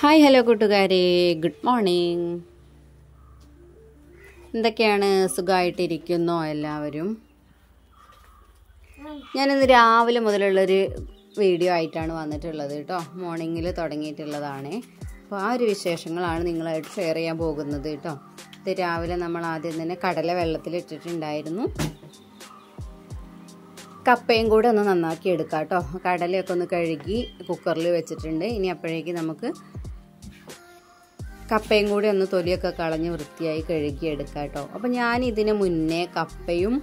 Hi hello കൂട്ടുകാരെ, good morning. എന്തൊക്കെയാണ്, സുഖമായിട്ടിരിക്കുന്നോ എല്ലാവരും? ഞാനിന്ന് രാവിലെ മുതലുള്ളൊരു വീഡിയോ ആയിട്ടാണ് വന്നിട്ടുള്ളത് കേട്ടോ. മോർണിംഗിൽ തുടങ്ങിയിട്ടുള്ളതാണ്. അപ്പോൾ ആ ഒരു വിശേഷങ്ങളാണ് നിങ്ങളായിട്ട് ഷെയർ ചെയ്യാൻ പോകുന്നത് കേട്ടോ. ഇത് രാവിലെ നമ്മൾ ആദ്യം തന്നെ കടല വെള്ളത്തിലിട്ടിട്ടുണ്ടായിരുന്നു. കപ്പയും കൂടെ ഒന്ന് നന്നാക്കി എടുക്കാം കേട്ടോ. കടലയൊക്കെ ഒന്ന് കഴുകി കുക്കറിൽ വെച്ചിട്ടുണ്ട്. ഇനി അപ്പോഴേക്ക് നമുക്ക് കപ്പയും കൂടി ഒന്ന് തൊലിയൊക്കെ കളഞ്ഞ് വൃത്തിയായി കഴുകി എടുക്കാം കേട്ടോ. അപ്പോൾ ഞാൻ ഇതിന് മുന്നേ കപ്പയും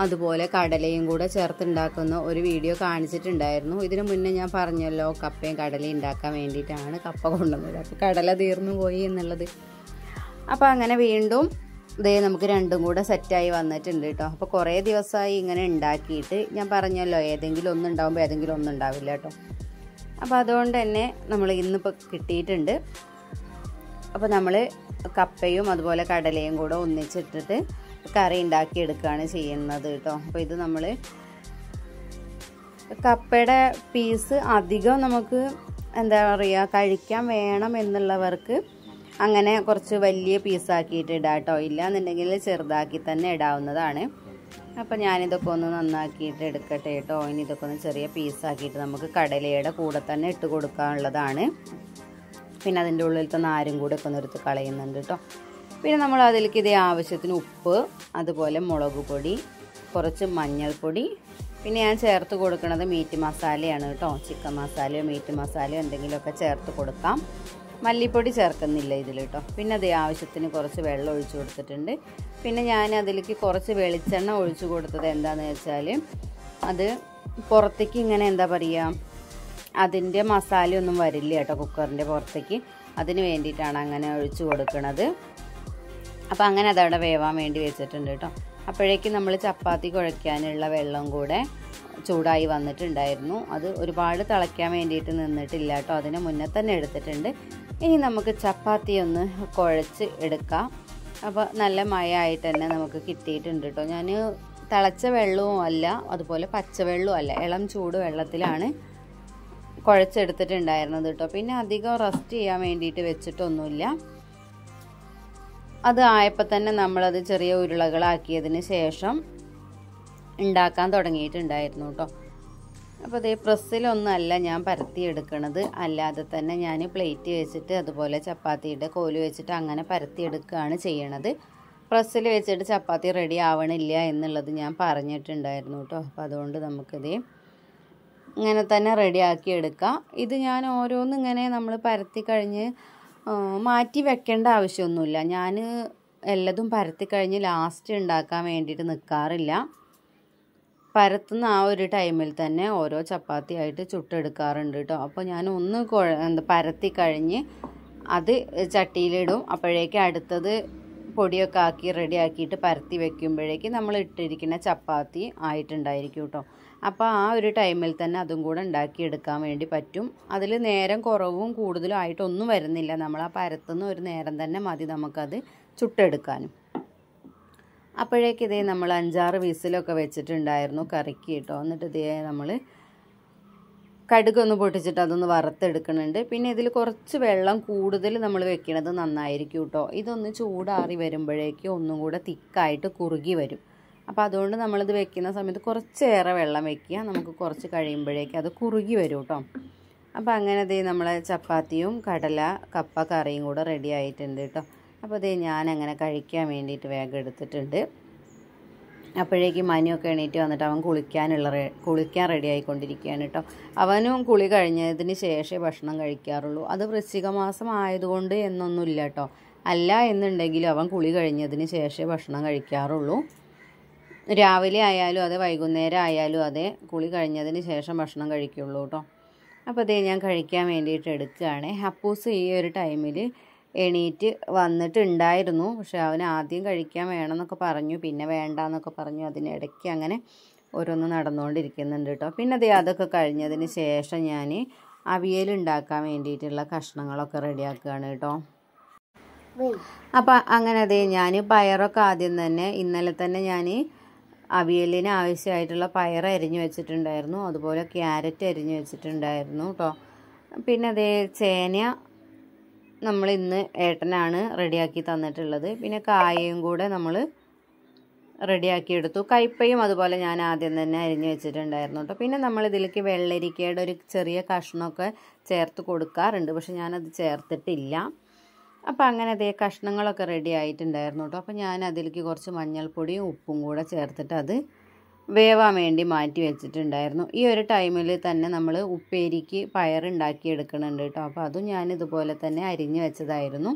അതുപോലെ കടലയും കൂടെ ചേർത്തുണ്ടാക്കുന്ന ഒരു വീഡിയോ കാണിച്ചിട്ടുണ്ടായിരുന്നു. ഇതിന് മുന്നേ ഞാൻ പറഞ്ഞല്ലോ കപ്പയും കടലയും ഉണ്ടാക്കാൻ വേണ്ടിയിട്ടാണ് കപ്പ കൊണ്ടുവന്നത്. അപ്പോൾ കടല തീർന്നു പോയി എന്നുള്ളത്. അപ്പോൾ അങ്ങനെ വീണ്ടും ഇതേ നമുക്ക് രണ്ടും കൂടെ സെറ്റായി വന്നിട്ടുണ്ട് കേട്ടോ. അപ്പോൾ കുറേ ദിവസമായി ഇങ്ങനെ ഉണ്ടാക്കിയിട്ട് ഞാൻ പറഞ്ഞല്ലോ ഏതെങ്കിലും ഒന്നുണ്ടാകുമ്പോൾ ഏതെങ്കിലും ഒന്നും ഉണ്ടാവില്ല കേട്ടോ. അപ്പോൾ അതുകൊണ്ട് തന്നെ നമ്മൾ ഇന്നിപ്പോൾ കിട്ടിയിട്ടുണ്ട്. അപ്പോൾ നമ്മൾ കപ്പയും അതുപോലെ കടലയും കൂടെ ഒന്നിച്ചിട്ടിട്ട് കറി ഉണ്ടാക്കിയെടുക്കുകയാണ് ചെയ്യുന്നത് കേട്ടോ. അപ്പോൾ ഇത് നമ്മൾ കപ്പയുടെ പീസ് അധികം നമുക്ക് എന്താ പറയുക കഴിക്കാൻ വേണം എന്നുള്ളവർക്ക് അങ്ങനെ കുറച്ച് വലിയ പീസാക്കിയിട്ട് ഇടാം കേട്ടോ. ഇല്ലയെന്നുണ്ടെങ്കിൽ ചെറുതാക്കി തന്നെ ഇടാവുന്നതാണ്. അപ്പോൾ ഞാനിതൊക്കെ ഒന്ന് നന്നാക്കിയിട്ട് എടുക്കട്ടെ കേട്ടോ. ഇനി ഇതൊക്കെ ഒന്ന് ചെറിയ പീസാക്കിയിട്ട് നമുക്ക് കടലയുടെ കൂടെ തന്നെ ഇട്ട് കൊടുക്കാനുള്ളതാണ്. പിന്നെ അതിൻ്റെ ഉള്ളിലത്തെ നാരും കൂടെ ഒക്കെ ഒന്ന് എടുത്ത് കളയുന്നുണ്ട് കേട്ടോ. പിന്നെ നമ്മൾ അതിലേക്ക് ഇതേ ആവശ്യത്തിന് ഉപ്പ്, അതുപോലെ മുളക് പൊടി, കുറച്ച് മഞ്ഞൾപ്പൊടി, പിന്നെ ഞാൻ ചേർത്ത് കൊടുക്കുന്നത് മീറ്റ് മസാലയാണ് കേട്ടോ. ചിക്കൻ മസാലയോ മീറ്റ് മസാലയോ എന്തെങ്കിലുമൊക്കെ ചേർത്ത് കൊടുക്കാം. മല്ലിപ്പൊടി ചേർക്കുന്നില്ല ഇതിൽ കേട്ടോ. പിന്നെ അതേ ആവശ്യത്തിന് കുറച്ച് വെള്ളം ഒഴിച്ചു കൊടുത്തിട്ടുണ്ട്. പിന്നെ ഞാൻ അതിലേക്ക് കുറച്ച് വെളിച്ചെണ്ണ ഒഴിച്ചു കൊടുത്തത് എന്താണെന്ന് വെച്ചാൽ അത് പുറത്തേക്ക് ഇങ്ങനെ എന്താ പറയുക അതിൻ്റെ മസാലയൊന്നും വരില്ല കേട്ടോ കുക്കറിൻ്റെ പുറത്തേക്ക്. അതിന് വേണ്ടിയിട്ടാണ് അങ്ങനെ ഒഴിച്ചു കൊടുക്കുന്നത്. അപ്പോൾ അങ്ങനെ അതവിടെ വേവാൻ വേണ്ടി വെച്ചിട്ടുണ്ട് കേട്ടോ. അപ്പോഴേക്കും നമ്മൾ ചപ്പാത്തി കുഴയ്ക്കാനുള്ള വെള്ളം കൂടെ ചൂടായി വന്നിട്ടുണ്ടായിരുന്നു. അത് ഒരുപാട് തിളയ്ക്കാൻ വേണ്ടിയിട്ട് നിന്നിട്ടില്ല കേട്ടോ. അതിന് മുന്നേ തന്നെ എടുത്തിട്ടുണ്ട്. ഇനി നമുക്ക് ചപ്പാത്തി ഒന്ന് കുഴച്ച് എടുക്കാം. അപ്പോൾ നല്ല മയമായിട്ട് തന്നെ നമുക്ക് കിട്ടിയിട്ടുണ്ട് കേട്ടോ. ഞാൻ തിളച്ച വെള്ളവും അല്ല അതുപോലെ പച്ചവെള്ളവും അല്ല, ഇളം ചൂട് വെള്ളത്തിലാണ് കുഴച്ചെടുത്തിട്ടുണ്ടായിരുന്നത് കേട്ടോ. പിന്നെ അധികം റെസ്റ്റ് ചെയ്യാൻ വേണ്ടിയിട്ട് വെച്ചിട്ടൊന്നുമില്ല. അത് ആയപ്പോൾ തന്നെ നമ്മളത് ചെറിയ ഉരുളകളാക്കിയതിന് ശേഷം ഉണ്ടാക്കാൻ തുടങ്ങിയിട്ടുണ്ടായിരുന്നു കേട്ടോ. അപ്പോൾ അതേ പ്രസ്സിലൊന്നുമല്ല ഞാൻ പരത്തിയെടുക്കണത്, അല്ലാതെ തന്നെ ഞാൻ പ്ലേറ്റ് വെച്ചിട്ട് അതുപോലെ ചപ്പാത്തിയുടെ കോല് വെച്ചിട്ട് അങ്ങനെ പരത്തിയെടുക്കുകയാണ് ചെയ്യണത്. പ്രസ്സിൽ വെച്ചിട്ട് ചപ്പാത്തി റെഡി ആവണില്ല എന്നുള്ളത് ഞാൻ പറഞ്ഞിട്ടുണ്ടായിരുന്നു കേട്ടോ. അപ്പോൾ അതുകൊണ്ട് നമുക്കിത് ഇങ്ങനെ തന്നെ റെഡിയാക്കി എടുക്കാം. ഇത് ഞാൻ ഓരോന്നിങ്ങനെ നമ്മൾ പരത്തി കഴിഞ്ഞ് മാറ്റി വെക്കേണ്ട ആവശ്യമൊന്നുമില്ല. ഞാൻ എല്ലതും പരത്തി കഴിഞ്ഞ് ലാസ്റ്റ് ഉണ്ടാക്കാൻ വേണ്ടിയിട്ട് നിൽക്കാറില്ല. പരത്തുന്ന ആ ഒരു ടൈമിൽ തന്നെ ഓരോ ചപ്പാത്തി ആയിട്ട് ചുട്ടെടുക്കാറുണ്ട് കേട്ടോ. അപ്പോൾ ഞാൻ ഒന്ന് പരത്തി കഴിഞ്ഞ് അത് ചട്ടിയിലിടും. അപ്പോഴേക്കും അടുത്തത് പൊടിയൊക്കെ ആക്കി റെഡിയാക്കിയിട്ട് പരത്തി വെക്കുമ്പോഴേക്കും നമ്മൾ ഇട്ടിരിക്കുന്ന ചപ്പാത്തി ആയിട്ടുണ്ടായിരിക്കും കേട്ടോ. അപ്പോൾ ആ ഒരു ടൈമിൽ തന്നെ അതും കൂടെ ഉണ്ടാക്കിയെടുക്കാൻ വേണ്ടി പറ്റും. അതിൽ നേരം കുറവും കൂടുതലും ആയിട്ടൊന്നും വരുന്നില്ല. നമ്മൾ ആ പരത്തുന്ന ഒരു നേരം തന്നെ മതി നമുക്കത് ചുട്ടെടുക്കാനും. അപ്പോഴേക്ക് ഇതേ നമ്മൾ 5-6 വിസിലൊക്കെ വെച്ചിട്ടുണ്ടായിരുന്നു കറിക്ക് കേട്ടോ. എന്നിട്ട് ഇതേ നമ്മൾ കടുകൊന്ന് പൊട്ടിച്ചിട്ട് അതൊന്ന് വറുത്തെടുക്കുന്നുണ്ട്. പിന്നെ ഇതിൽ കുറച്ച് വെള്ളം കൂടുതൽ നമ്മൾ വെക്കണത് നന്നായിരിക്കും കേട്ടോ. ഇതൊന്ന് ചൂടാറി വരുമ്പോഴേക്കും ഒന്നും കൂടെ തിക്കായിട്ട് കുറുകി വരും. അപ്പോൾ അതുകൊണ്ട് നമ്മളിത് വെക്കുന്ന സമയത്ത് കുറച്ചേറെ വെള്ളം വെക്കുക. നമുക്ക് കുറച്ച് കഴിയുമ്പോഴേക്കും അത് കുറുകി വരും കേട്ടോ. അപ്പോൾ അങ്ങനെ ദേ നമ്മളെ ചപ്പാത്തിയും കടല കപ്പ കറിയും കൂടെ റെഡി ആയിട്ടുണ്ട് കേട്ടോ. അപ്പോൾ ദേ ഞാനങ്ങനെ കഴിക്കാൻ വേണ്ടിയിട്ട് വേഗം എടുത്തിട്ടുണ്ട്. അപ്പോഴേക്കും മനുവൊക്കെ എണീറ്റ് വന്നിട്ട് അവൻ കുളിക്കാൻ റെഡി ആയിക്കൊണ്ടിരിക്കുകയാണ് കേട്ടോ. അവനും കുളി കഴിഞ്ഞതിന് ശേഷമേ ഭക്ഷണം കഴിക്കാറുള്ളൂ. അത് വൃശ്ചിക മാസം ആയതുകൊണ്ട് എന്നൊന്നുമില്ല കേട്ടോ. അല്ല എന്നുണ്ടെങ്കിലും അവൻ കുളി കഴിഞ്ഞതിന് ശേഷമേ ഭക്ഷണം കഴിക്കാറുള്ളൂ. രാവിലെ ആയാലും അതെ വൈകുന്നേരം ആയാലും അതെ കുളി കഴിഞ്ഞതിന് ശേഷം ഭക്ഷണം കഴിക്കുള്ളൂ കേട്ടോ. അപ്പോൾ അതേ ഞാൻ കഴിക്കാൻ വേണ്ടിയിട്ട് എടുക്കുകയാണ്. അപ്പൂസ് ഈ ഒരു ടൈമിൽ എണീറ്റ് വന്നിട്ടുണ്ടായിരുന്നു. പക്ഷെ അവന് ആദ്യം കഴിക്കാൻ വേണമെന്നൊക്കെ പറഞ്ഞു, പിന്നെ വേണ്ടാന്നൊക്കെ പറഞ്ഞു. അതിനിടയ്ക്ക് അങ്ങനെ ഓരോന്ന് നടന്നുകൊണ്ടിരിക്കുന്നുണ്ട് കേട്ടോ. പിന്നെ അതേ അതൊക്കെ കഴിഞ്ഞതിന് ശേഷം ഞാൻ അവിയൽ ഉണ്ടാക്കാൻ വേണ്ടിയിട്ടുള്ള കഷ്ണങ്ങളൊക്കെ റെഡിയാക്കുകയാണ് കേട്ടോ. അപ്പം അങ്ങനെ അതേ ഞാൻ പയറൊക്കെ ആദ്യം തന്നെ ഇന്നലെ തന്നെ ഞാൻ അവിയലിന് ആവശ്യമായിട്ടുള്ള പയർ അരിഞ്ഞു വെച്ചിട്ടുണ്ടായിരുന്നു. അതുപോലെ ക്യാരറ്റ് അരിഞ്ഞു വെച്ചിട്ടുണ്ടായിരുന്നു കേട്ടോ. പിന്നെ അതേ ചേന നമ്മൾ ഇന്ന് ഏട്ടനാണ് റെഡിയാക്കി തന്നിട്ടുള്ളത്. പിന്നെ കായയും കൂടെ നമ്മൾ റെഡിയാക്കി എടുത്തു. കയ്പ്പയും അതുപോലെ ഞാൻ ആദ്യം തന്നെ അരിഞ്ഞു വെച്ചിട്ടുണ്ടായിരുന്നു കേട്ടോ. പിന്നെ നമ്മൾ ഇതിലേക്ക് വെള്ളരിക്കയുടെ ഒരു ചെറിയ കഷ്ണമൊക്കെ ചേർത്ത് കൊടുക്കാറുണ്ട്, പക്ഷെ ഞാനത് ചേർത്തിട്ടില്ല. അപ്പോൾ അങ്ങനെ അതേ കഷ്ണങ്ങളൊക്കെ റെഡി ആയിട്ടുണ്ടായിരുന്നു കേട്ടോ. അപ്പോൾ ഞാൻ അതിലേക്ക് കുറച്ച് മഞ്ഞൾപ്പൊടിയും ഉപ്പും കൂടെ ചേർത്തിട്ട് അത് വേവാൻ വേണ്ടി മാറ്റി വെച്ചിട്ടുണ്ടായിരുന്നു. ഈ ഒരു ടൈമിൽ തന്നെ നമ്മൾ ഉപ്പേരിക്ക് പയറുണ്ടാക്കി എടുക്കുന്നുണ്ട് കേട്ടോ. അപ്പോൾ അതും ഞാൻ ഇതുപോലെ തന്നെ അരിഞ്ഞു വെച്ചതായിരുന്നു.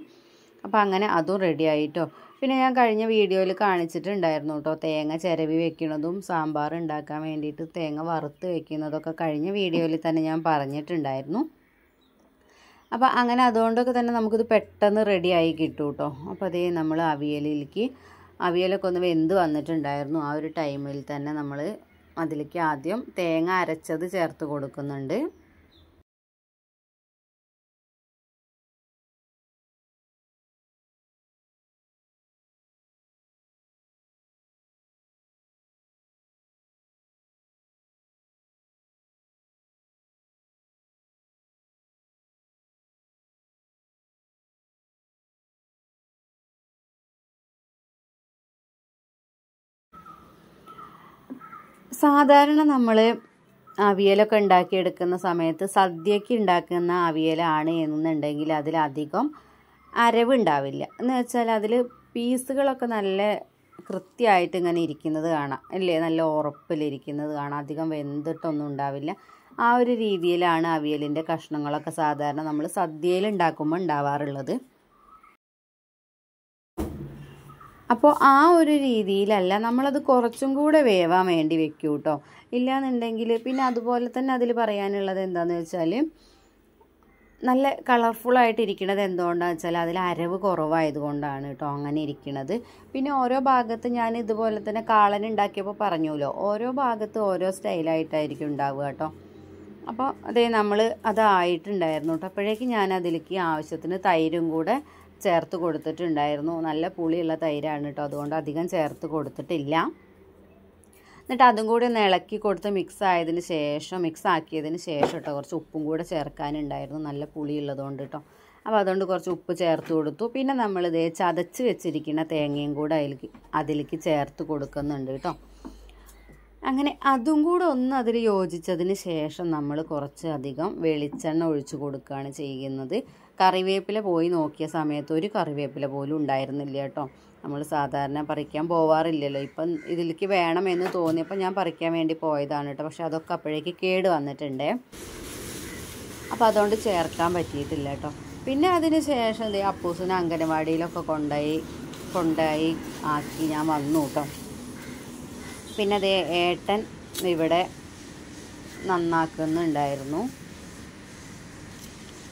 അപ്പോൾ അങ്ങനെ അതും റെഡി ആയിട്ടോ. പിന്നെ ഞാൻ കഴിഞ്ഞ വീഡിയോയിൽ കാണിച്ചിട്ടുണ്ടായിരുന്നു കേട്ടോ, തേങ്ങ ചിരവി വെക്കുന്നതും സാമ്പാർ ഉണ്ടാക്കാൻ വേണ്ടിയിട്ട് തേങ്ങ വറുത്ത് വെക്കുന്നതൊക്കെ കഴിഞ്ഞ വീഡിയോയിൽ തന്നെ ഞാൻ പറഞ്ഞിട്ടുണ്ടായിരുന്നു. അപ്പോൾ അങ്ങനെ അതുകൊണ്ടൊക്കെ തന്നെ നമുക്കിത് പെട്ടെന്ന് റെഡിയായി കിട്ടും കേട്ടോ. അപ്പോൾ അതേ നമ്മൾ അവിയലൊക്കെ ഒന്ന് വെന്ത് വന്നിട്ടുണ്ടായിരുന്നു. ആ ഒരു ടൈമിൽ തന്നെ നമ്മൾ അതിലേക്ക് ആദ്യം തേങ്ങ അരച്ചത് ചേർത്ത് കൊടുക്കുന്നുണ്ട്. സാധാരണ നമ്മൾ അവിയലൊക്കെ ഉണ്ടാക്കിയെടുക്കുന്ന സമയത്ത് സദ്യക്ക് ഉണ്ടാക്കുന്ന അവിയലാണ് എന്നുണ്ടെങ്കിൽ അതിലധികം അരവുണ്ടാവില്ല. എന്ന് വെച്ചാൽ അതിൽ പീസുകളൊക്കെ നല്ല കൃത്യമായിട്ട് ഇങ്ങനെ ഇരിക്കുന്നത് കാണാം അല്ലേ, നല്ല ഉറപ്പിലിരിക്കുന്നത് കാണാം, അധികം വെന്തിട്ടൊന്നും ഉണ്ടാവില്ല. ആ ഒരു രീതിയിലാണ് അവിയലിൻ്റെ കഷ്ണങ്ങളൊക്കെ സാധാരണ നമ്മൾ സദ്യയിൽ ഉണ്ടാക്കുമ്പോൾ ഉണ്ടാവാറുള്ളത്. അപ്പോൾ ആ ഒരു രീതിയിലല്ല, നമ്മളത് കുറച്ചും കൂടെ വേവാൻ വേണ്ടി വെക്കും കേട്ടോ. ഇല്ലയെന്നുണ്ടെങ്കിൽ പിന്നെ അതുപോലെ തന്നെ അതിൽ പറയാനുള്ളത് എന്താണെന്ന് വെച്ചാൽ നല്ല കളർഫുള്ളായിട്ട് ഇരിക്കുന്നത് എന്തുകൊണ്ടാണെന്ന് വെച്ചാൽ അതിൽ അരവ് കുറവായതുകൊണ്ടാണ് കേട്ടോ അങ്ങനെ ഇരിക്കുന്നത്. പിന്നെ ഓരോ ഭാഗത്ത് ഞാൻ ഇതുപോലെ തന്നെ കാളൻ ഉണ്ടാക്കിയപ്പോൾ പറഞ്ഞല്ലോ, ഓരോ ഭാഗത്ത് ഓരോ സ്റ്റൈലായിട്ടായിരിക്കും ഉണ്ടാവുക കേട്ടോ. അപ്പോൾ അതേ നമ്മൾ അതായിട്ടുണ്ടായിരുന്നു കേട്ടോ. അപ്പോഴേക്കും ഞാൻ അതിലേക്ക് ആവശ്യത്തിന് തൈരും കൂടെ ചേർത്ത് കൊടുത്തിട്ടുണ്ടായിരുന്നു. നല്ല പുളിയുള്ള തൈരാണ് കേട്ടോ, അതുകൊണ്ട് അധികം ചേർത്ത് കൊടുത്തിട്ടില്ല. എന്നിട്ട് അതും കൂടി ഒന്ന് ഇളക്കി കൊടുത്ത് മിക്സ് ആക്കിയതിന് ശേഷം കേട്ടോ കുറച്ച് ഉപ്പും കൂടെ ചേർക്കാനുണ്ടായിരുന്നു, നല്ല പുളിയുള്ളതുകൊണ്ട് കേട്ടോ. അപ്പോൾ അതുകൊണ്ട് കുറച്ച് ഉപ്പ് ചേർത്ത് കൊടുത്തു. പിന്നെ നമ്മളിത് ചതച്ച് വെച്ചിരിക്കുന്ന തേങ്ങയും കൂടെ അതിലേക്ക് ചേർത്ത് കൊടുക്കുന്നുണ്ട് കേട്ടോ. അങ്ങനെ അതും കൂടെ ഒന്ന് അതിൽ യോജിച്ചതിന് ശേഷം നമ്മൾ കുറച്ച് അധികം വെളിച്ചെണ്ണ ഒഴിച്ച് കൊടുക്കുകയാണ് ചെയ്യുന്നത്. കറിവേപ്പില പോയി നോക്കിയ സമയത്ത് ഒരു കറിവേപ്പില പോലും ഉണ്ടായിരുന്നില്ല കേട്ടോ. നമ്മൾ സാധാരണ പറിക്കാൻ പോവാറില്ലല്ലോ. ഇപ്പം ഇതിലേക്ക് വേണമെന്ന് തോന്നിയപ്പോൾ ഞാൻ പറിക്കാൻ വേണ്ടി പോയതാണ് കേട്ടോ. പക്ഷെ അതൊക്കെ അപ്പോഴേക്ക് കേട് വന്നിട്ടുണ്ടേ, അപ്പോൾ അതുകൊണ്ട് ചേർക്കാൻ പറ്റിയിട്ടില്ല കേട്ടോ. പിന്നെ അതിന് ശേഷം അപ്പൂസിനെ അംഗനവാടിയിലൊക്കെ കൊണ്ടായി ആക്കി ഞാൻ വന്നു കേട്ടോ. പിന്നെ അതേ ഏട്ടൻ ഇവിടെ നന്നാക്കുന്നുണ്ടായിരുന്നു.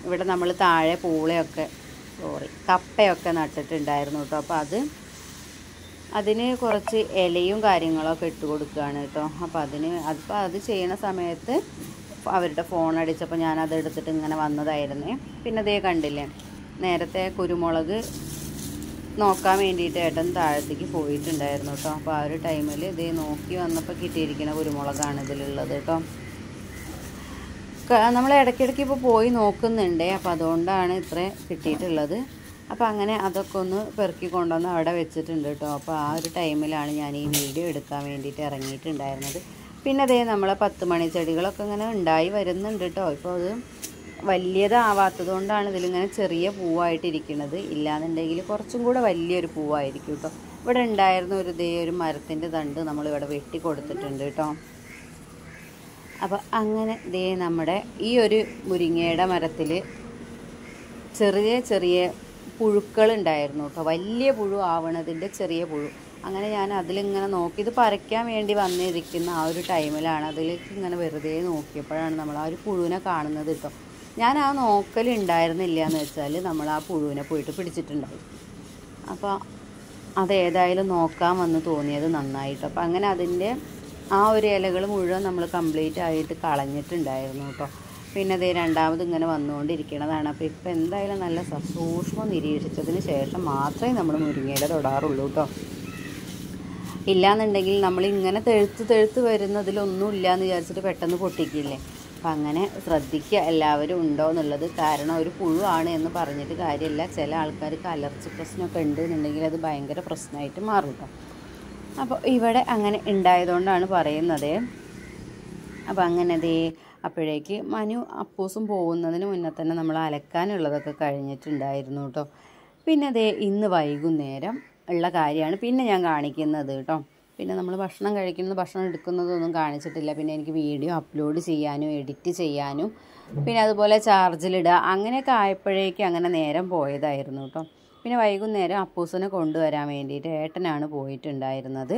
ഇവിടെ നമ്മൾ താഴെ കപ്പയൊക്കെ നട്ടിട്ടുണ്ടായിരുന്നു കേട്ടോ. അപ്പോൾ അതിന് കുറച്ച് ഇലയും കാര്യങ്ങളൊക്കെ ഇട്ട് കൊടുക്കുകയാണ് കേട്ടോ. അപ്പോൾ അത് ചെയ്യുന്ന സമയത്ത് അവരുടെ ഫോൺ അടിച്ചപ്പോൾ ഞാനത് എടുത്തിട്ട് ഇങ്ങനെ വന്നതായിരുന്നേ. പിന്നെ അതേ കണ്ടില്ലേ, നേരത്തെ കുരുമുളക് നോക്കാൻ വേണ്ടിയിട്ട് ഏട്ടൻ താഴത്തേക്ക് പോയിട്ടുണ്ടായിരുന്നു കേട്ടോ. അപ്പോൾ ആ ഒരു ടൈമിൽ ഇതേ നോക്കി വന്നപ്പോൾ കിട്ടിയിരിക്കുന്ന കുരുമുളകാണ് ഇതിലുള്ളത് കേട്ടോ. നമ്മൾ ഇടയ്ക്കിടയ്ക്ക് ഇപ്പോൾ പോയി നോക്കുന്നുണ്ടേ, അപ്പോൾ അതുകൊണ്ടാണ് ഇത്ര കിട്ടിയിട്ടുള്ളത്. അപ്പോൾ അങ്ങനെ അതൊക്കെ ഒന്ന് പെറുക്കി കൊണ്ടുവന്ന് അവിടെ വെച്ചിട്ടുണ്ട് കേട്ടോ. അപ്പോൾ ആ ഒരു ടൈമിലാണ് ഞാൻ ഈ വീഡിയോ എടുക്കാൻ വേണ്ടിയിട്ട് ഇറങ്ങിയിട്ടുണ്ടായിരുന്നത്. പിന്നെ അതേ നമ്മളെ 10 മണി ചെടികളൊക്കെ ഇങ്ങനെ ഉണ്ടായി വരുന്നുണ്ട് കേട്ടോ. ഇപ്പോൾ അത് വലിയതാവാത്തത് കൊണ്ടാണ് ഇതിലിങ്ങനെ ചെറിയ പൂവായിട്ടിരിക്കുന്നത്. ഇല്ലാന്നുണ്ടെങ്കിൽ കുറച്ചും കൂടെ വലിയൊരു പൂവായിരിക്കും കേട്ടോ. ഇവിടെ ഉണ്ടായിരുന്ന ഒരു മരത്തിൻ്റെ തണ്ട് നമ്മളിവിടെ വെട്ടി കൊടുത്തിട്ടുണ്ട് കേട്ടോ. അപ്പോൾ അങ്ങനെ നമ്മുടെ ഈ ഒരു മുരിങ്ങയുടെ മരത്തിൽ ചെറിയ ചെറിയ പുഴുക്കളുണ്ടായിരുന്നു കേട്ടോ. വലിയ പുഴു ആവണതിൻ്റെ ചെറിയ പുഴു. അങ്ങനെ ഞാൻ അതിലിങ്ങനെ നോക്കി, ഇത് പറിക്കാൻ വേണ്ടി വന്നിരിക്കുന്ന ആ ഒരു ടൈമിലാണ് അതിലേക്ക് ഇങ്ങനെ വെറുതെ നോക്കിയപ്പോഴാണ് നമ്മൾ ആ ഒരു പുഴുവിനെ കാണുന്നത് കേട്ടോ. ഞാൻ ആ നോക്കലുണ്ടായിരുന്നില്ല എന്ന് വെച്ചാൽ നമ്മൾ ആ പുഴുവിനെ പോയിട്ട് പിടിച്ചിട്ടുണ്ടായി. അപ്പോൾ അതേതായാലും നോക്കാൻ വന്ന് തോന്നിയത് നന്നായിട്ട്. അപ്പോൾ അങ്ങനെ അതിൻ്റെ ആ ഒരു ഇലകൾ മുഴുവൻ നമ്മൾ കംപ്ലീറ്റ് ആയിട്ട് കളഞ്ഞിട്ടുണ്ടായിരുന്നു കേട്ടോ. പിന്നെ അതേ രണ്ടാമത് ഇങ്ങനെ വന്നുകൊണ്ടിരിക്കുന്നതാണ്. അപ്പോൾ ഇപ്പോൾ എന്തായാലും നല്ല സസൂക്ഷ്മം നിരീക്ഷിച്ചതിന് ശേഷം മാത്രമേ നമ്മൾ മുരിങ്ങയില തൊടാറുള്ളൂ കേട്ടോ. ഇല്ലയെന്നുണ്ടെങ്കിൽ നമ്മളിങ്ങനെ തെഴുത്ത് വരുന്നതിലൊന്നും ഇല്ലയെന്ന് വിചാരിച്ചിട്ട് പെട്ടെന്ന് പൊട്ടിക്കില്ലേ. അപ്പം അങ്ങനെ ശ്രദ്ധിക്കുക എല്ലാവരും ഉണ്ടോ എന്നുള്ളത്. കാരണം ഒരു പുഴുവാണ് എന്ന് പറഞ്ഞിട്ട് കാര്യമില്ല. ചില ആൾക്കാർക്ക് അലർജി പ്രശ്നമൊക്കെ ഉണ്ട് എന്നുണ്ടെങ്കിൽ അത് ഭയങ്കര പ്രശ്നമായിട്ട് മാറും കേട്ടോ. അപ്പോൾ ഇവിടെ അങ്ങനെ ഉണ്ടായതുകൊണ്ടാണ് പറയുന്നത്. അപ്പോൾ അങ്ങനെ അപ്പോഴേക്ക് മനു അപ്പൂസും പോകുന്നതിന് മുന്നേ തന്നെ നമ്മൾ അലക്കാനുള്ളതൊക്കെ കഴിഞ്ഞിട്ടുണ്ടായിരുന്നു കേട്ടോ. പിന്നെ ഇന്ന് വൈകുന്നേരം ഉള്ള കാര്യമാണ് പിന്നെ ഞാൻ കാണിക്കുന്നത് കേട്ടോ. പിന്നെ നമ്മൾ ഭക്ഷണം കഴിക്കുന്നത് ഭക്ഷണം എടുക്കുന്നതൊന്നും കാണിച്ചിട്ടില്ല. പിന്നെ എനിക്ക് വീഡിയോ അപ്ലോഡ് ചെയ്യാനും എഡിറ്റ് ചെയ്യാനും പിന്നെ അതുപോലെ ചാർജിലിടുക അങ്ങനെയൊക്കെ ആയപ്പോഴേക്കും അങ്ങനെ നേരം പോയതായിരുന്നു കേട്ടോ. പിന്നെ വൈകുന്നേരം അപ്പൂസിനെ കൊണ്ടുവരാൻ വേണ്ടിയിട്ട് ഏട്ടനാണ് പോയിട്ടുണ്ടായിരുന്നത്.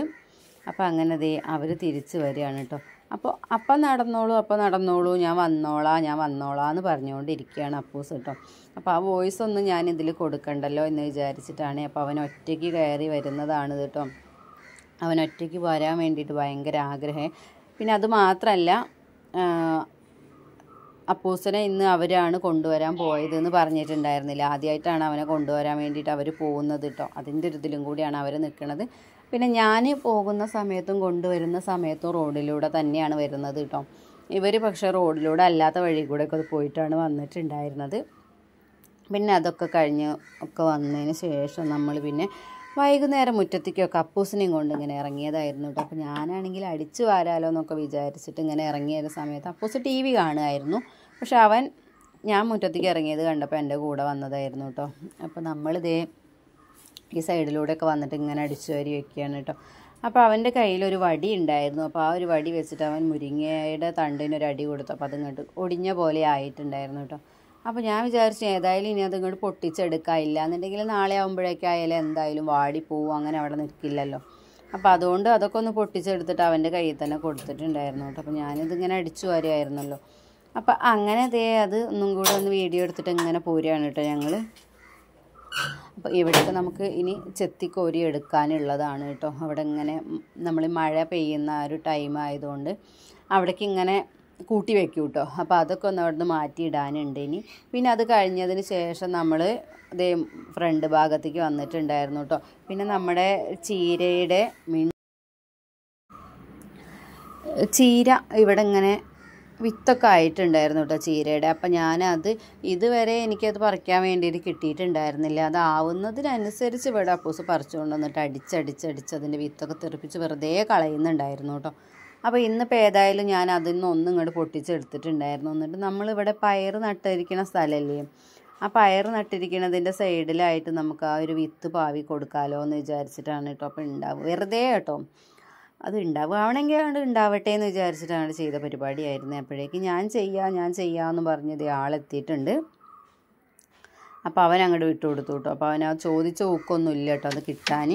അപ്പോൾ അങ്ങനെ അവർ തിരിച്ച് വരികയാണ് കേട്ടോ. അപ്പോൾ അപ്പം നടന്നോളൂ ഞാൻ വന്നോളാം എന്ന് പറഞ്ഞുകൊണ്ടിരിക്കുകയാണ് അപ്പൂസ് കേട്ടോ. അപ്പോൾ ആ വോയിസ് ഒന്നും ഞാൻ ഇതിൽ കൊടുക്കണ്ടല്ലോ എന്ന് വിചാരിച്ചിട്ടാണ്. അപ്പോൾ അവൻ ഒറ്റയ്ക്ക് കയറി വരുന്നതാണ് കേട്ടോ. അവൻ ഒറ്റയ്ക്ക് വരാൻ വേണ്ടിയിട്ട് ഭയങ്കര ആഗ്രഹം. പിന്നെ അത് മാത്രമല്ല അപ്പൂസിനെ ഇന്ന് അവരാണ് കൊണ്ടുവരാൻ പോയതെന്ന് പറഞ്ഞിട്ടുണ്ടായിരുന്നില്ല. ആദ്യമായിട്ടാണ് അവനെ കൊണ്ടുവരാൻ വേണ്ടിയിട്ട് അവർ പോകുന്നത് കേട്ടോ. അതിൻ്റെ ഒരു ഇതിലും കൂടിയാണ് അവർ നിൽക്കുന്നത്. പിന്നെ ഞാൻ പോകുന്ന സമയത്തും കൊണ്ടുവരുന്ന സമയത്തും റോഡിലൂടെ തന്നെയാണ് വരുന്നത് കേട്ടോ. ഇവർ പക്ഷേ റോഡിലൂടെ അല്ലാത്ത വഴി കൂടെ ഒക്കെ പോയിട്ടാണ് വന്നിട്ടുണ്ടായിരുന്നത്. പിന്നെ അതൊക്കെ കഴിഞ്ഞ് ഒക്കെ വന്നതിന് ശേഷം നമ്മൾ പിന്നെ വൈകുന്നേരം മുറ്റത്തേക്കൊക്കെ അപ്പൂസിനെയും കൊണ്ട് ഇങ്ങനെ ഇറങ്ങിയതായിരുന്നു കേട്ടോ. അപ്പോൾ ഞാനാണെങ്കിൽ അടിച്ചു വാരാലോ എന്നൊക്കെ വിചാരിച്ചിട്ട് ഇങ്ങനെ ഇറങ്ങിയ ഒരു സമയത്ത് അപ്പൂസ് TV കാണുമായിരുന്നു. പക്ഷെ ഞാൻ മുറ്റത്തേക്ക് ഇറങ്ങിയത് കണ്ടപ്പോൾ എൻ്റെ കൂടെ വന്നതായിരുന്നു കേട്ടോ. അപ്പോൾ നമ്മളിതേ ഈ സൈഡിലൂടെയൊക്കെ വന്നിട്ട് ഇങ്ങനെ അടിച്ചു വാരി വെക്കുകയാണ് കേട്ടോ. അപ്പോൾ അവൻ്റെ കയ്യിലൊരു വടി ഉണ്ടായിരുന്നു. അപ്പോൾ ആ ഒരു വടി വെച്ചിട്ട് അവൻ മുരിങ്ങയുടെ തണ്ടിനൊരു അടി കൊടുത്തു. അപ്പോൾ അതിങ്ങോട്ട് ഒടിഞ്ഞ പോലെ ആയിട്ടുണ്ടായിരുന്നു കേട്ടോ. അപ്പോൾ ഞാൻ വിചാരിച്ചു ഏതായാലും ഇനി അതിങ്ങോട്ട് പൊട്ടിച്ചെടുക്കാം. ഇല്ല എന്നുണ്ടെങ്കിൽ നാളെ ആകുമ്പോഴേക്കായാലും എന്തായാലും വാടിപ്പോവും, അങ്ങനെ അവിടെ നിൽക്കില്ലല്ലോ. അപ്പോൾ അതുകൊണ്ട് അതൊക്കെ ഒന്ന് പൊട്ടിച്ചെടുത്തിട്ട് അവൻ്റെ കയ്യിൽ തന്നെ കൊടുത്തിട്ടുണ്ടായിരുന്നു കേട്ടോ. അപ്പോൾ ഞാനിതിങ്ങനെ അടിച്ചു വാരുമായിരുന്നല്ലോ. അപ്പോൾ അങ്ങനെ അത് ഒന്നും കൂടെ ഒന്ന് വീഡിയോ എടുത്തിട്ട് ഇങ്ങനെ പോരുകയാണ് കേട്ടോ ഞങ്ങൾ. അപ്പോൾ ഇവിടെയൊക്കെ നമുക്ക് ഇനി ചെത്തിക്കോരി എടുക്കാനുള്ളതാണ് കേട്ടോ. അവിടെ ഇങ്ങനെ നമ്മൾ മഴ പെയ്യുന്ന ആ ഒരു ടൈം ആയതുകൊണ്ട് അവിടേക്ക് ഇങ്ങനെ കൂട്ടി വെക്കും കേട്ടോ. അപ്പോൾ അതൊക്കെ ഒന്ന് അവിടെ നിന്ന് മാറ്റിയിടാനുണ്ട് ഇനി. പിന്നെ അത് കഴിഞ്ഞതിന് ശേഷം നമ്മൾ ഫ്രണ്ട് ഭാഗത്തേക്ക് വന്നിട്ടുണ്ടായിരുന്നു കേട്ടോ. പിന്നെ നമ്മുടെ ചീരയുടെ ചീര ഇവിടെ ഇങ്ങനെ വിത്തൊക്കെ ആയിട്ടുണ്ടായിരുന്നു കേട്ടോ ചീരയുടെ. അപ്പം ഞാനത് ഇതുവരെ എനിക്കത് പറിക്കാൻ വേണ്ടിയിട്ട് കിട്ടിയിട്ടുണ്ടായിരുന്നില്ല. അതാവുന്നതിനനുസരിച്ച് ഇവിടെ അപ്പൂസ് പറിച്ചുകൊണ്ട് വന്നിട്ട് അടിച്ചതിൻ്റെ വിത്തൊക്കെ തെറിപ്പിച്ച് വെറുതെ കളയുന്നുണ്ടായിരുന്നു കേട്ടോ. അപ്പോൾ ഇന്നിപ്പോൾ ഏതായാലും ഞാൻ അതിൽ നിന്ന് ഒന്നും ഇങ്ങോട്ട് പൊട്ടിച്ചെടുത്തിട്ടുണ്ടായിരുന്നു. എന്നിട്ട് നമ്മളിവിടെ പയർ നട്ടിരിക്കുന്ന സ്ഥലമല്ലേ, ആ പയർ നട്ടിരിക്കുന്നതിൻ്റെ സൈഡിലായിട്ട് നമുക്ക് ആ ഒരു വിത്ത് പാവി കൊടുക്കാമല്ലോ എന്ന് വിചാരിച്ചിട്ടാണ് കേട്ടോ. അപ്പോൾ ഉണ്ടാവും വെറുതെ കേട്ടോ, അത് ഉണ്ടാവുകയാണെങ്കിൽ അവിടെ ഉണ്ടാവട്ടെ എന്ന് വിചാരിച്ചിട്ടാണ് ചെയ്ത പരിപാടിയായിരുന്നു. അപ്പോഴേക്ക് ഞാൻ ചെയ്യാമെന്ന് പറഞ്ഞത് ആളെത്തിയിട്ടുണ്ട്. അപ്പോൾ അവൻ അങ്ങോട്ട് വിട്ടു കൊടുത്തു കേട്ടോ. അപ്പോൾ അവൻ ആ ചോദിച്ച ഊക്കൊന്നും ഇല്ല കേട്ടോ അത് കിട്ടാൻ.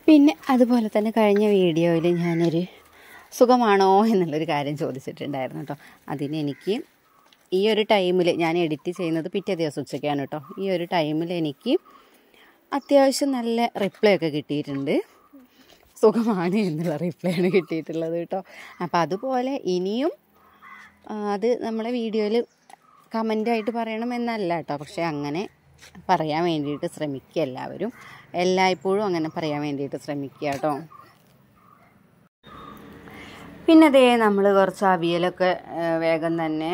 പിന്നെ അതുപോലെ തന്നെ കഴിഞ്ഞ വീഡിയോയിൽ ഞാനൊരു സുഖമാണോ എന്നുള്ളൊരു കാര്യം ചോദിച്ചിട്ടുണ്ടായിരുന്നു കേട്ടോ. അതിന് എനിക്ക് ഈ ഒരു ടൈമിൽ ഞാൻ എഡിറ്റ് ചെയ്യുന്നത് പിറ്റേ ദിവസം ഉച്ചയ്ക്കാണ് കേട്ടോ. ഈ ഒരു ടൈമിൽ എനിക്ക് അത്യാവശ്യം നല്ല റിപ്ലൈ ഒക്കെ കിട്ടിയിട്ടുണ്ട്. സുഖമാണ് എന്നുള്ള റിപ്ലൈ ആണ് കിട്ടിയിട്ടുള്ളത് കേട്ടോ. അപ്പോൾ അതുപോലെ ഇനിയും അത് നമ്മളെ വീഡിയോയിൽ കമൻ്റായിട്ട് പറയണമെന്നല്ല കേട്ടോ. പക്ഷേ അങ്ങനെ പറയാൻ വേണ്ടിയിട്ട് ശ്രമിക്കുക എല്ലാവരും, എല്ലായ്പ്പോഴും അങ്ങനെ പറയാൻ വേണ്ടിയിട്ട് ശ്രമിക്കുക കേട്ടോ. പിന്നെ നമ്മൾ കുറച്ച് അവിയലൊക്കെ വേഗം തന്നെ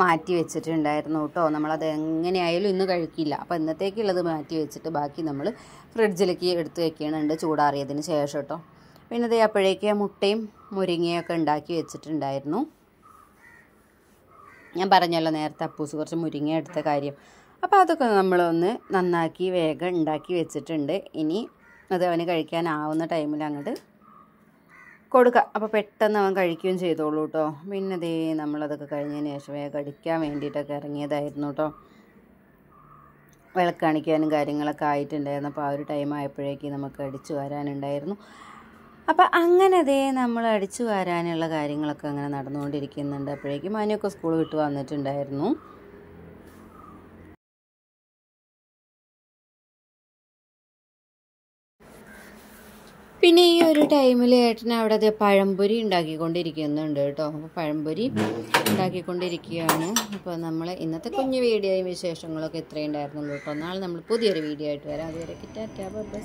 മാറ്റി വെച്ചിട്ടുണ്ടായിരുന്നു കേട്ടോ. നമ്മളത് എങ്ങനെയായാലും ഇന്ന് കഴിക്കില്ല. അപ്പോൾ ഇന്നത്തേക്കുള്ളത് മാറ്റി വെച്ചിട്ട് ബാക്കി നമ്മൾ ഫ്രിഡ്ജിലേക്ക് എടുത്ത് വെക്കുന്നുണ്ട് ചൂടാറിയതിന് ശേഷം കേട്ടോ. പിന്നെ അപ്പോഴേക്ക് മുട്ടയും മുരിങ്ങയൊക്കെ ഉണ്ടാക്കി വെച്ചിട്ടുണ്ടായിരുന്നു. ഞാൻ പറഞ്ഞല്ലോ നേരത്തെ അപ്പൂസ് കുറച്ച് മുരിങ്ങ എടുത്ത കാര്യം. അപ്പോൾ അതൊക്കെ നമ്മളൊന്ന് നന്നാക്കി വേഗം ഉണ്ടാക്കി വെച്ചിട്ടുണ്ട്. ഇനി അത് അവന് കഴിക്കാനാവുന്ന ടൈമിൽ അങ്ങോട്ട് കൊടുക്കുക. അപ്പോൾ പെട്ടെന്ന് അവൻ കഴിക്കുകയും ചെയ്തോളൂ കേട്ടോ. പിന്നെ നമ്മളതൊക്കെ കഴിഞ്ഞതിന് ശേഷം വേഗം അടിക്കാൻ വേണ്ടിയിട്ടൊക്കെ ഇറങ്ങിയതായിരുന്നു കേട്ടോ. വിളക്കാണിക്കാനും കാര്യങ്ങളൊക്കെ ആയിട്ടുണ്ടായിരുന്നു. അപ്പോൾ ആ ഒരു ടൈം ആയപ്പോഴേക്ക് നമുക്ക് അടിച്ചു വരാനുണ്ടായിരുന്നു. അപ്പോൾ അങ്ങനെ നമ്മൾ അടിച്ചു വരാനുള്ള കാര്യങ്ങളൊക്കെ അങ്ങനെ നടന്നുകൊണ്ടിരിക്കുന്നുണ്ട്. അപ്പോഴേക്കും മനുവൊക്കെ സ്കൂൾ വിട്ട് വന്നിട്ടുണ്ടായിരുന്നു. പിന്നെ ഈ ഒരു ടൈമിൽ ഏട്ടന് അവിടെ പഴംപൊരി ഉണ്ടാക്കിക്കൊണ്ടിരിക്കുന്നുണ്ട് കേട്ടോ. അപ്പോൾ പഴംപൊരി ഉണ്ടാക്കിക്കൊണ്ടിരിക്കുകയാണ്. അപ്പോൾ നമ്മൾ ഇന്നത്തെ കുഞ്ഞു വീഡിയോയും വിശേഷങ്ങളൊക്കെ ഇത്രയും ഉണ്ടായിരുന്നുള്ളൂ കേട്ടോ. നാളെ നമ്മൾ പുതിയൊരു വീഡിയോ ആയിട്ട് വരാം. അതുവരെ ടാറ്റാ ബൈ ബൈ.